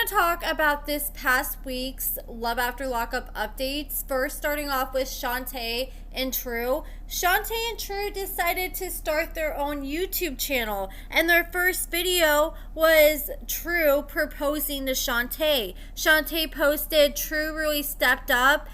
going to talk about this past week's Love After Lockup updates. First, starting off with Shonta and True. Shonta and True decided to start their own YouTube channel, and their first video was True proposing to Shonta. Shonta posted, "True really stepped up.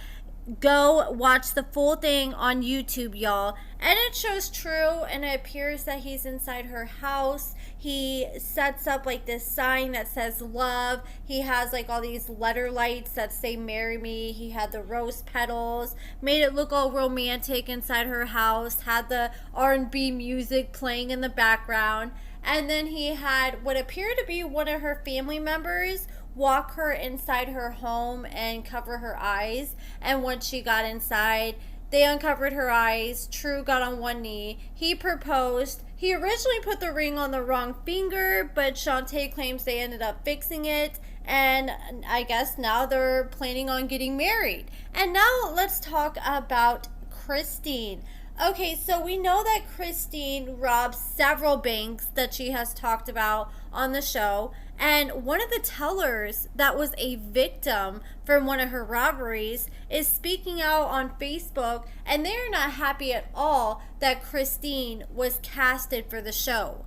Go watch the full thing on YouTube, y'all." And it shows True, and it appears that he's inside her house. He sets up like this sign that says love. He has like all these letter lights that say marry me. He had the rose petals, made it look all romantic inside her house, had the R&B music playing in the background. And then he had what appeared to be one of her family members walk her inside her home and cover her eyes. And once she got inside, they uncovered her eyes. True got on one knee. He proposed. He originally put the ring on the wrong finger, but Shonta claims they ended up fixing it. And I guess now they're planning on getting married. And now let's talk about Christine. Okay, so we know that Christine robbed several banks that she has talked about on the show. And one of the tellers that was a victim from one of her robberies is speaking out on Facebook, and they're not happy at all that Christine was casted for the show.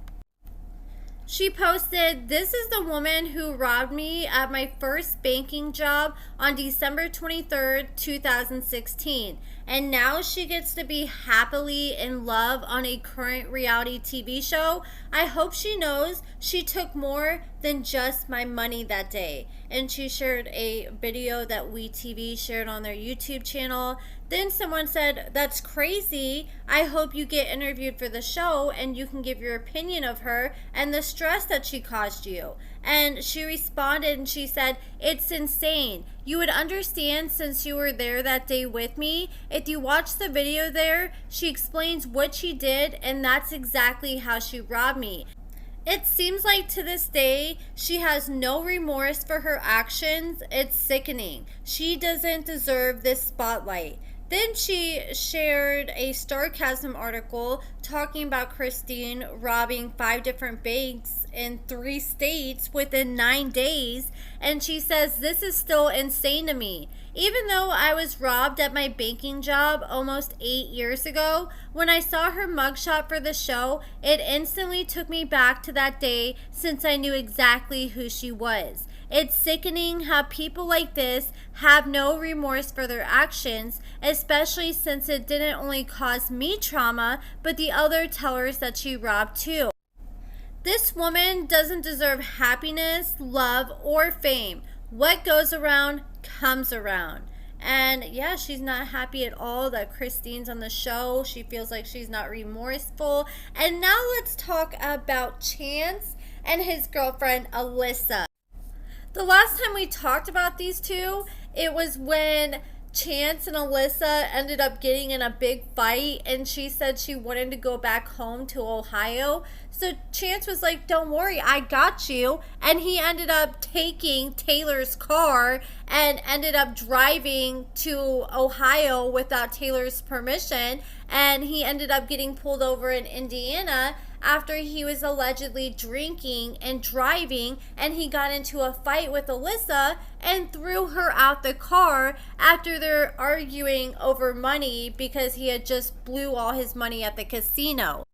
She posted, "This is the woman who robbed me at my first banking job on December 23rd, 2016. And now she gets to be happily in love on a current reality TV show. I hope she knows she took more than just my money that day." And she shared a video that WeTV shared on their YouTube channel. Then someone said, "That's crazy. I hope you get interviewed for the show and you can give your opinion of her and the stress that she caused you." And she responded and she said, "It's insane. You would understand since you were there that day with me. If you watch the video there, she explains what she did, and that's exactly how she robbed me. It seems like to this day, she has no remorse for her actions. It's sickening. She doesn't deserve this spotlight." Then she shared a sarcasm article talking about Christine robbing 5 different banks in 3 states within 9 days. And she says, "This is still insane to me. Even though I was robbed at my banking job almost 8 years ago, when I saw her mugshot for the show, it instantly took me back to that day since I knew exactly who she was. It's sickening how people like this have no remorse for their actions, especially since it didn't only cause me trauma, but the other tellers that she robbed too. This woman doesn't deserve happiness, love, or fame. What goes around comes around." And yeah, she's not happy at all that Christine's on the show. She feels like she's not remorseful. And now let's talk about Chance and his girlfriend Alyssa. The last time we talked about these two, it was when Chance and Alyssa ended up getting in a big fight, and she said she wanted to go back home to Ohio. So Chance was like, "Don't worry, I got you." And he ended up taking Taylor's car and ended up driving to Ohio without Taylor's permission. And he ended up getting pulled over in Indiana after he was allegedly drinking and driving, and he got into a fight with Alyssa and threw her out the car after they're arguing over money because he had just blew all his money at the casino.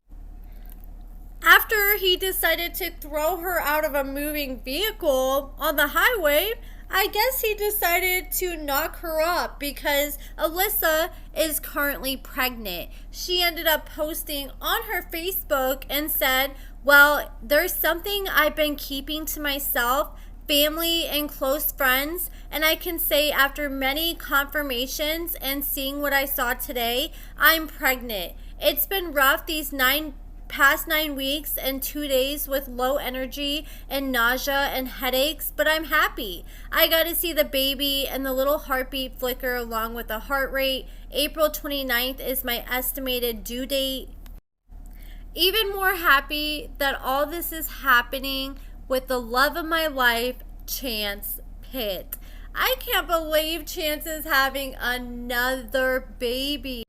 After he decided to throw her out of a moving vehicle on the highway, I guess he decided to knock her up because Alyssa is currently pregnant. She ended up posting on her Facebook and said, "Well, there's something I've been keeping to myself, family and close friends, and I can say after many confirmations and seeing what I saw today, I'm pregnant. It's been rough these past 9 weeks and 2 days with low energy and nausea and headaches, but I'm happy. I got to see the baby and the little heartbeat flicker along with the heart rate. April 29th is my estimated due date. Even more happy that all this is happening with the love of my life, Chance Pitt." I can't believe Chance is having another baby.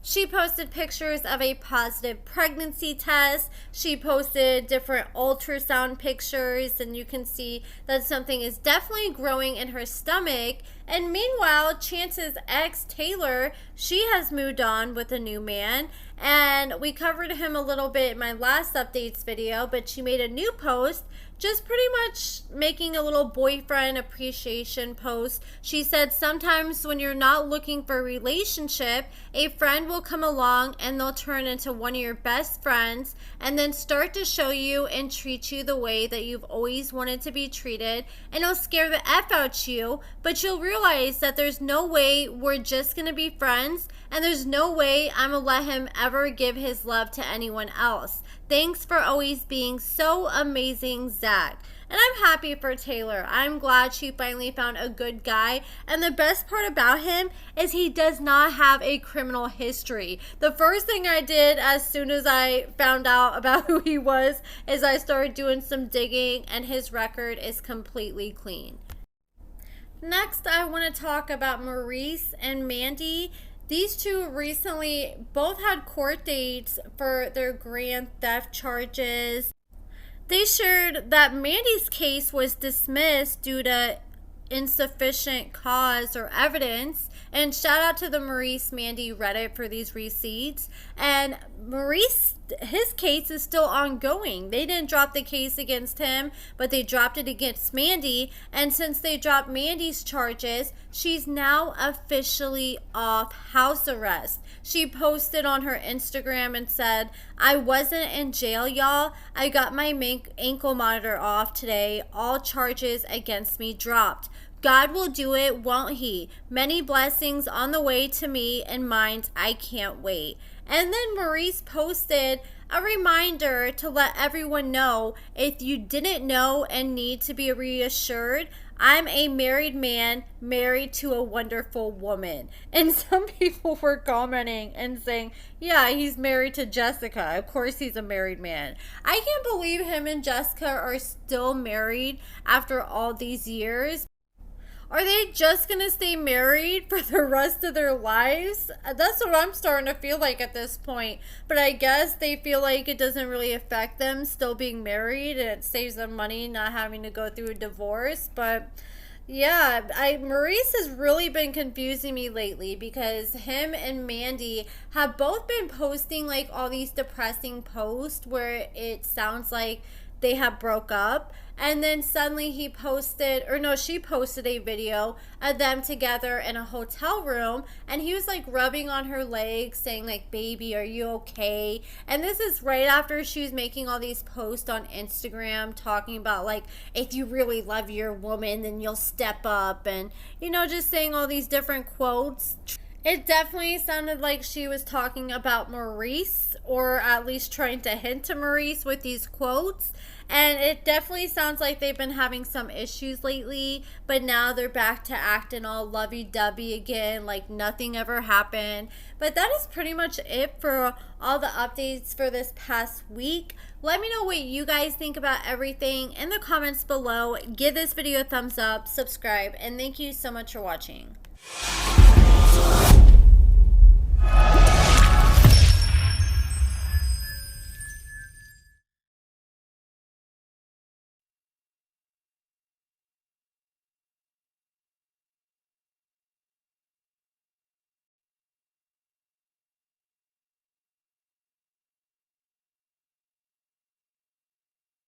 She posted pictures of a positive pregnancy test. She posted different ultrasound pictures, and you can see that something is definitely growing in her stomach. And meanwhile, Chance's ex, Taylor, she has moved on with a new man. And we covered him a little bit in my last updates video, but she made a new post just pretty much making a little boyfriend appreciation post. She said sometimes when you're not looking for a relationship, a friend will come along and they'll turn into one of your best friends and then start to show you and treat you the way that you've always wanted to be treated, and it'll scare the F out you, but you'll realize that there's no way we're just gonna be friends, and there's no way I'm gonna let him ever give his love to anyone else. Thanks for always being so amazing, Zach. And I'm happy for Taylor. I'm glad she finally found a good guy. And the best part about him is he does not have a criminal history. The first thing I did as soon as I found out about who he was is I started doing some digging, and his record is completely clean. Next, I want to talk about Maurice and Mandy. These two recently both had court dates for their grand theft charges. They shared that Mandy's case was dismissed due to insufficient cause or evidence. And shout out to the Maurice Mandy Reddit for these receipts. And Maurice, his case is still ongoing. They didn't drop the case against him, but they dropped it against Mandy. And since they dropped Mandy's charges, she's now officially off house arrest. She posted on her Instagram and said, "I wasn't in jail, y'all. I got my ankle monitor off today. All charges against me dropped. God will do it, won't he? Many blessings on the way to me and mine. I can't wait." And then Maurice posted a reminder to let everyone know, if you didn't know and need to be reassured, I'm a married man married to a wonderful woman. And some people were commenting and saying, yeah, he's married to Jessica. Of course he's a married man. I can't believe him and Jessica are still married after all these years. Are they just going to stay married for the rest of their lives? That's what I'm starting to feel like at this point. But I guess they feel like it doesn't really affect them still being married, and it saves them money not having to go through a divorce. But yeah, Maurice has really been confusing me lately, because him and Mandy have both been posting like all these depressing posts where it sounds like they have broke up, and then suddenly she posted a video of them together in a hotel room, and he was like rubbing on her legs saying like, baby, are you okay? And this is right after she was making all these posts on Instagram talking about like, if you really love your woman, then you'll step up, and just saying all these different quotes. It definitely sounded like she was talking about Maurice, or at least trying to hint to Maurice with these quotes. And it definitely sounds like they've been having some issues lately, but now they're back to acting all lovey-dovey again, like nothing ever happened. But that is pretty much it for all the updates for this past week. Let me know what you guys think about everything in the comments below. Give this video a thumbs up, subscribe, and thank you so much for watching.